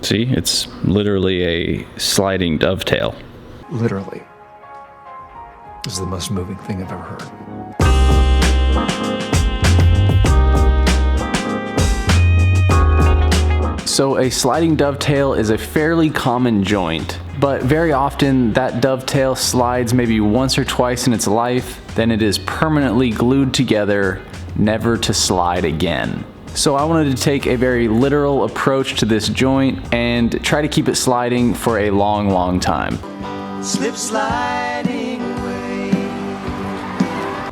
See, it's literally a sliding dovetail. Literally. This is the most moving thing I've ever heard. So a sliding dovetail is a fairly common joint, but very often that dovetail slides maybe once or twice in its life, then it is permanently glued together, never to slide again. So I wanted to take a very literal approach to this joint and try to keep it sliding for a long, long time. Slip sliding away.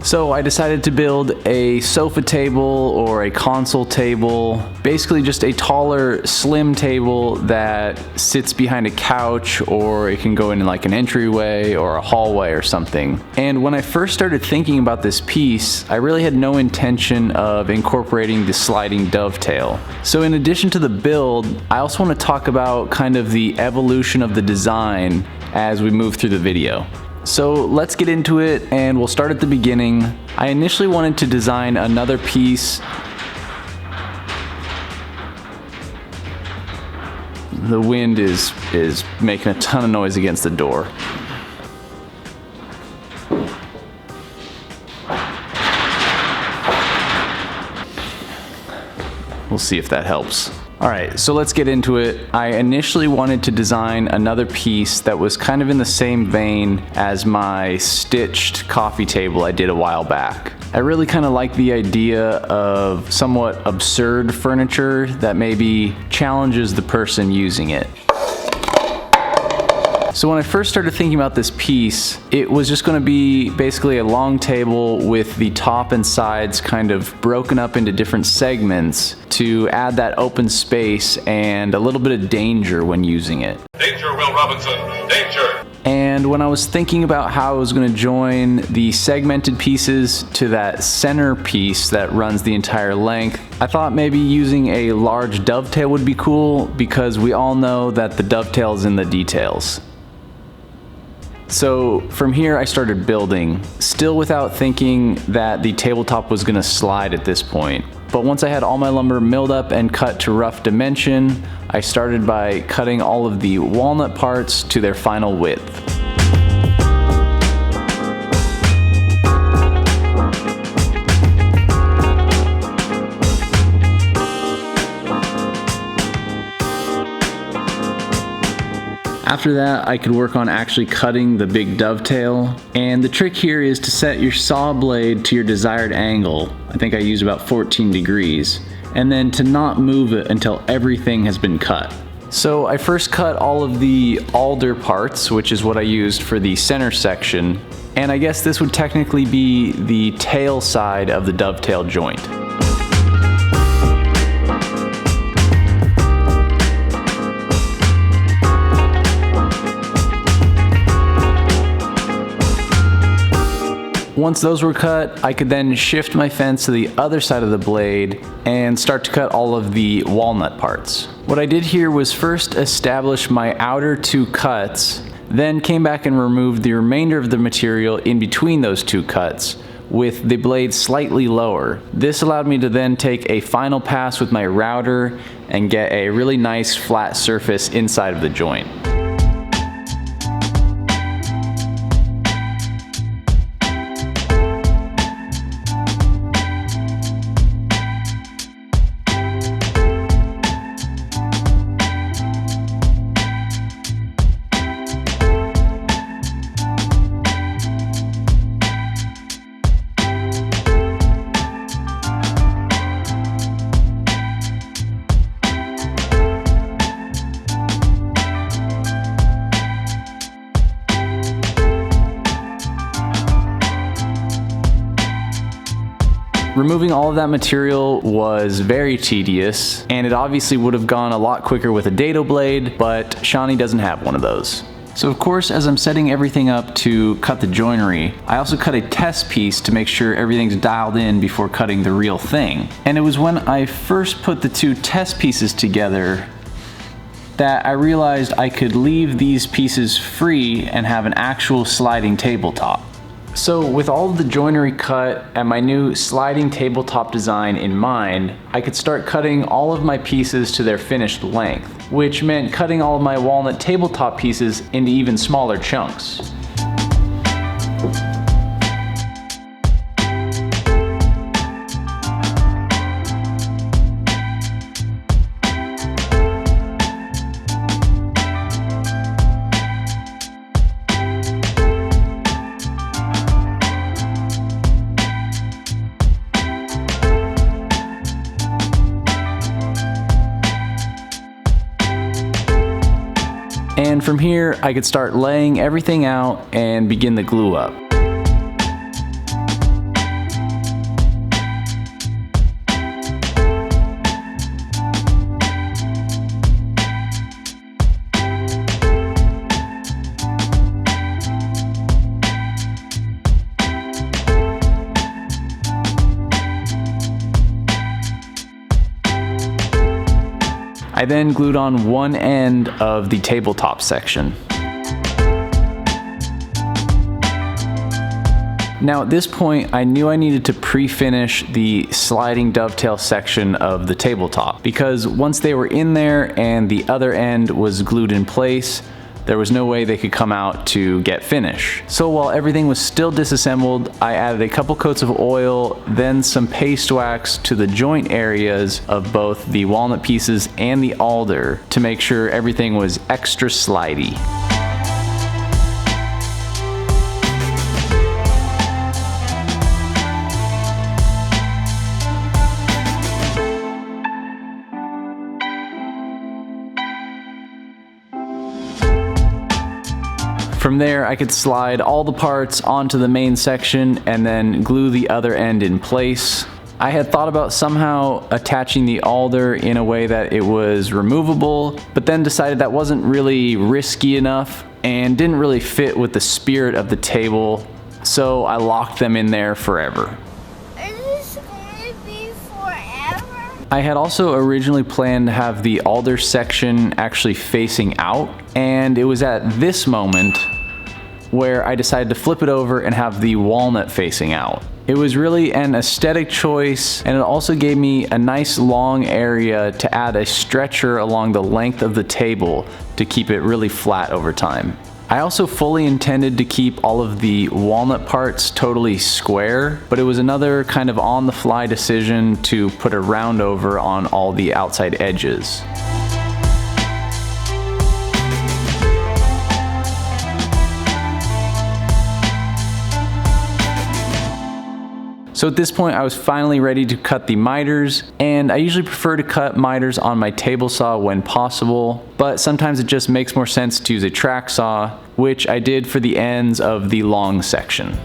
So I decided to build a sofa table or a console table, basically just a taller, slim table that sits behind a couch, or it can go in like an entryway or a hallway or something. And when I first started thinking about this piece, I really had no intention of incorporating the sliding dovetail. So in addition to the build, I also want to talk about kind of the evolution of the design as we move through the video. So let's get into it, and we'll start at the beginning. I initially wanted to design another piece. The wind is making a ton of noise against the door. We'll see if that helps. Alright, so let's get into it. I initially wanted to design another piece that was kind of in the same vein as my stitched coffee table I did a while back. I really kind of like the idea of somewhat absurd furniture that maybe challenges the person using it. So when I first started thinking about this piece, it was just going to be basically a long table with the top and sides kind of broken up into different segments to add that open space and a little bit of danger when using it. Danger, Will Robinson, danger! And when I was thinking about how I was going to join the segmented pieces to that center piece that runs the entire length, I thought maybe using a large dovetail would be cool, because we all know that the dovetail is in the details. So from here I started building, still without thinking that the tabletop was going to slide at this point. But once I had all my lumber milled up and cut to rough dimension, I started by cutting all of the walnut parts to their final width. After that, I could work on actually cutting the big dovetail. And the trick here is to set your saw blade to your desired angle. I think I used about 14 degrees. And then to not move it until everything has been cut. So I first cut all of the alder parts, which is what I used for the center section. And I guess this would technically be the tail side of the dovetail joint. Once those were cut, I could then shift my fence to the other side of the blade and start to cut all of the walnut parts. What I did here was first establish my outer two cuts, then came back and removed the remainder of the material in between those two cuts, with the blade slightly lower. This allowed me to then take a final pass with my router and get a really nice flat surface inside of the joint. Removing all of that material was very tedious, and it obviously would have gone a lot quicker with a dado blade, but Shawnee doesn't have one of those. So of course, as I'm setting everything up to cut the joinery, I also cut a test piece to make sure everything's dialed in before cutting the real thing. And it was when I first put the two test pieces together that I realized I could leave these pieces free and have an actual sliding tabletop. So with all of the joinery cut and my new sliding tabletop design in mind, I could start cutting all of my pieces to their finished length, which meant cutting all of my walnut tabletop pieces into even smaller chunks. And from here, I could start laying everything out and begin the glue up. I then glued on one end of the tabletop section. Now at this point, I knew I needed to pre-finish the sliding dovetail section of the tabletop, because once they were in there and the other end was glued in place, there was no way they could come out to get finish. So while everything was still disassembled, I added a couple coats of oil, then some paste wax to the joint areas of both the walnut pieces and the alder to make sure everything was extra slidey. From there, I could slide all the parts onto the main section and then glue the other end in place. I had thought about somehow attaching the alder in a way that it was removable, but then decided that wasn't really risky enough and didn't really fit with the spirit of the table, so I locked them in there forever. I had also originally planned to have the alder section actually facing out, and it was at this moment where I decided to flip it over and have the walnut facing out. It was really an aesthetic choice, and it also gave me a nice long area to add a stretcher along the length of the table to keep it really flat over time. I also fully intended to keep all of the walnut parts totally square, but it was another kind of on-the-fly decision to put a round over on all the outside edges. So at this point, I was finally ready to cut the miters, and I usually prefer to cut miters on my table saw when possible, but sometimes it just makes more sense to use a track saw, which I did for the ends of the long section.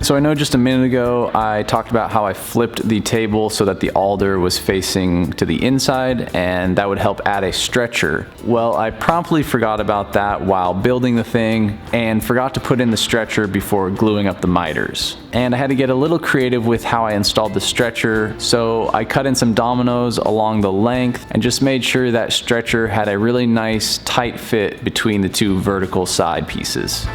So I know just a minute ago I talked about how I flipped the table so that the alder was facing to the inside, and that would help add a stretcher. Well, I promptly forgot about that while building the thing and forgot to put in the stretcher before gluing up the miters. And I had to get a little creative with how I installed the stretcher, so I cut in some dominoes along the length and just made sure that stretcher had a really nice tight fit between the two vertical side pieces.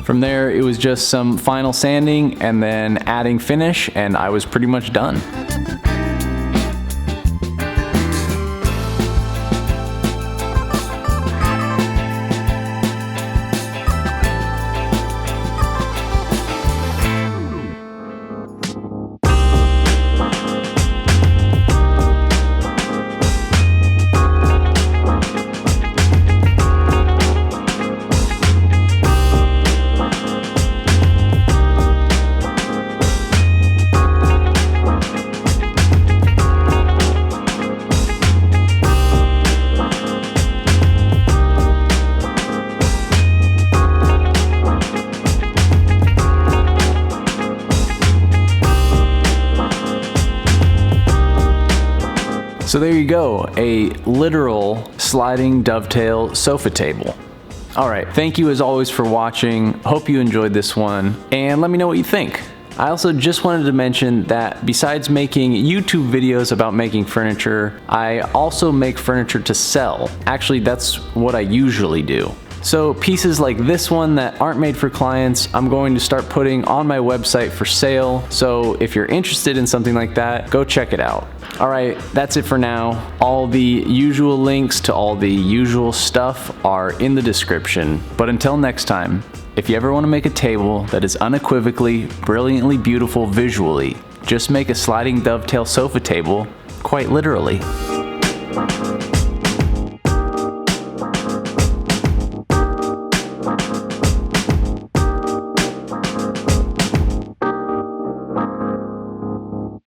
From there, it was just some final sanding and then adding finish, and I was pretty much done. So there you go, a literal sliding dovetail sofa table. All right, thank you as always for watching. Hope you enjoyed this one, and let me know what you think. I also just wanted to mention that besides making YouTube videos about making furniture, I also make furniture to sell. Actually, that's what I usually do. So pieces like this one that aren't made for clients, I'm going to start putting on my website for sale. So if you're interested in something like that, go check it out. All right, that's it for now. All the usual links to all the usual stuff are in the description. But until next time, if you ever want to make a table that is unequivocally, brilliantly beautiful visually, just make a sliding dovetail sofa table, quite literally.